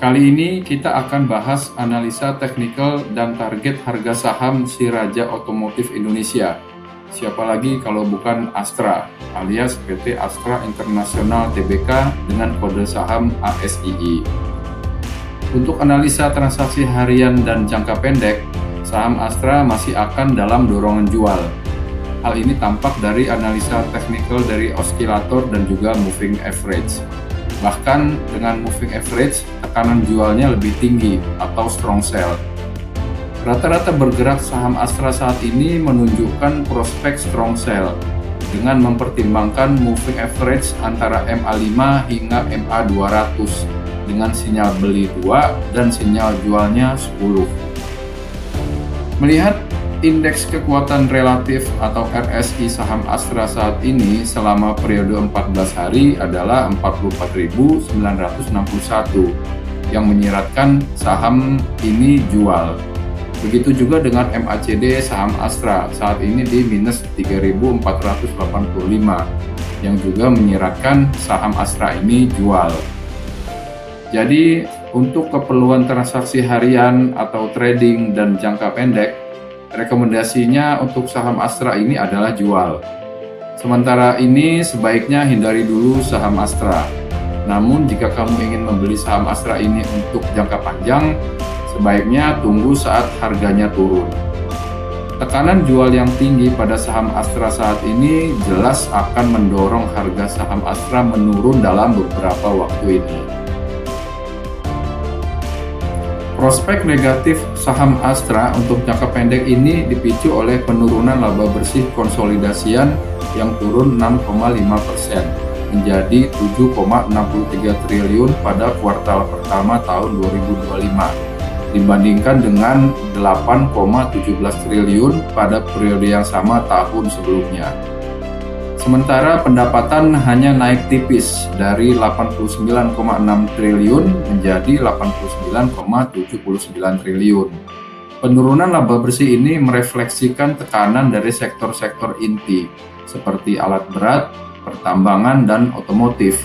Kali ini kita akan bahas analisa teknikal dan target harga saham si Raja Otomotif Indonesia. Siapa lagi kalau bukan Astra, alias PT Astra International Tbk dengan kode saham ASII. Untuk analisa transaksi harian dan jangka pendek, saham Astra masih akan dalam dorongan jual. Hal ini tampak dari analisa teknikal dari osilator dan juga moving average. Bahkan dengan moving average, tekanan jualnya lebih tinggi atau strong sell. Rata-rata bergerak saham Astra saat ini menunjukkan prospek strong sell dengan mempertimbangkan moving average antara MA5 hingga MA200 dengan sinyal beli 2 dan sinyal jualnya 10. Melihat indeks kekuatan relatif atau RSI saham Astra saat ini selama periode 14 hari adalah 44.961 yang menyiratkan saham ini jual. Begitu juga dengan MACD saham Astra saat ini di minus 3.485 yang juga menyiratkan saham Astra ini jual. Jadi untuk keperluan transaksi harian atau trading dan jangka pendek, rekomendasinya untuk saham Astra ini adalah jual. Sementara ini sebaiknya hindari dulu saham Astra. Namun jika kamu ingin membeli saham Astra ini untuk jangka panjang, sebaiknya tunggu saat harganya turun. Tekanan jual yang tinggi pada saham Astra saat ini jelas akan mendorong harga saham Astra menurun dalam beberapa waktu ini. Prospek negatif saham Astra untuk jangka pendek ini dipicu oleh penurunan laba bersih konsolidasian yang turun 6,5% menjadi 7,63 triliun pada kuartal pertama tahun 2025 dibandingkan dengan 8,17 triliun pada periode yang sama tahun sebelumnya. Sementara pendapatan hanya naik tipis dari 89,6 triliun menjadi 89,79 triliun. Penurunan laba bersih ini merefleksikan tekanan dari sektor-sektor inti seperti alat berat, pertambangan, dan otomotif.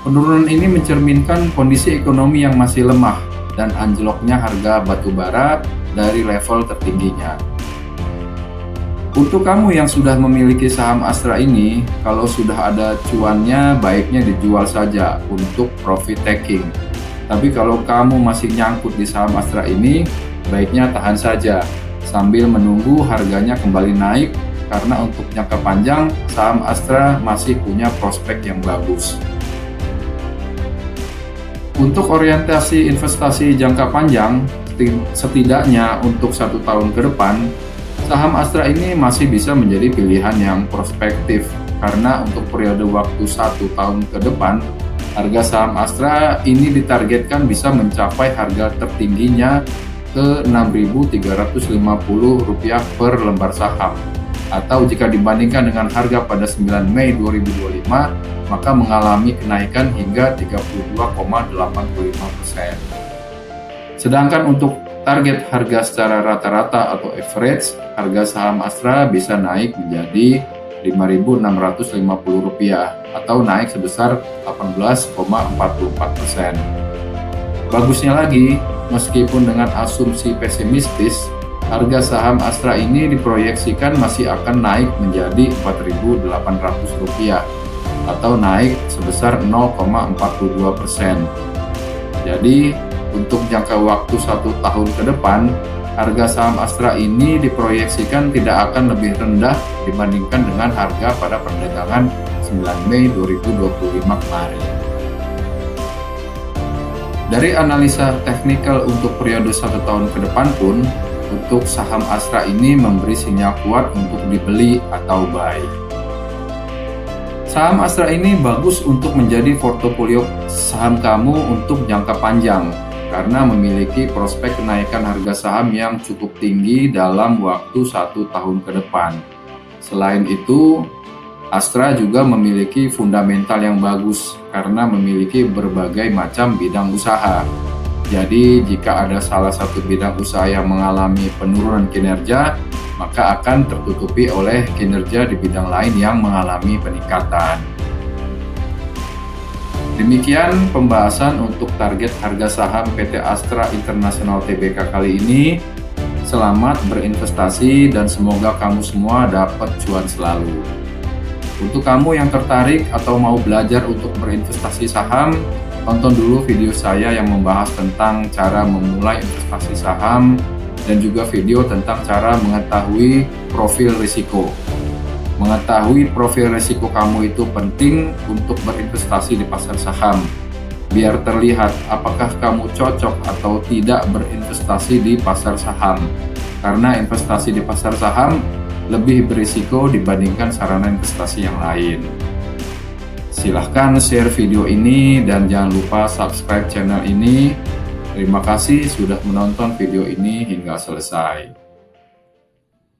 Penurunan ini mencerminkan kondisi ekonomi yang masih lemah dan anjloknya harga batu bara dari level tertingginya. Untuk kamu yang sudah memiliki saham Astra ini, kalau sudah ada cuannya baiknya dijual saja untuk profit taking. Tapi kalau kamu masih nyangkut di saham Astra ini, baiknya tahan saja sambil menunggu harganya kembali naik karena untuk jangka panjang saham Astra masih punya prospek yang bagus. Untuk orientasi investasi jangka panjang, setidaknya untuk 1 tahun ke depan, saham Astra ini masih bisa menjadi pilihan yang prospektif karena untuk periode waktu 1 tahun ke depan, harga saham Astra ini ditargetkan bisa mencapai harga tertingginya ke Rp6.350 per lembar saham. Atau jika dibandingkan dengan harga pada 9 Mei 2025, maka mengalami kenaikan hingga 32,85%. Sedangkan untuk target harga secara rata-rata atau average, harga saham Astra bisa naik menjadi Rp5.650 atau naik sebesar 18,44%. Bagusnya lagi, meskipun dengan asumsi pesimistis, harga saham Astra ini diproyeksikan masih akan naik menjadi Rp4.800 atau naik sebesar 0,42%. Jadi untuk jangka waktu 1 tahun ke depan, harga saham Astra ini diproyeksikan tidak akan lebih rendah dibandingkan dengan harga pada perdagangan 9 Mei 2025 kemarin. Dari analisa teknikal untuk periode 1 tahun ke depan pun, untuk saham Astra ini memberi sinyal kuat untuk dibeli atau buy. Saham Astra ini bagus untuk menjadi portofolio saham kamu untuk jangka panjang karena memiliki prospek kenaikan harga saham yang cukup tinggi dalam waktu 1 tahun ke depan. Selain itu, Astra juga memiliki fundamental yang bagus karena memiliki berbagai macam bidang usaha. Jadi, jika ada salah satu bidang usaha yang mengalami penurunan kinerja, maka akan tertutupi oleh kinerja di bidang lain yang mengalami peningkatan. Demikian pembahasan untuk target harga saham PT Astra International Tbk kali ini. Selamat berinvestasi dan semoga kamu semua dapat cuan selalu. Untuk kamu yang tertarik atau mau belajar untuk berinvestasi saham, tonton dulu video saya yang membahas tentang cara memulai investasi saham dan juga video tentang cara mengetahui profil risiko. Mengetahui profil risiko kamu itu penting untuk berinvestasi di pasar saham, biar terlihat apakah kamu cocok atau tidak berinvestasi di pasar saham. Karena investasi di pasar saham lebih berisiko dibandingkan sarana investasi yang lain. Silahkan share video ini dan jangan lupa subscribe channel ini. Terima kasih sudah menonton video ini hingga selesai.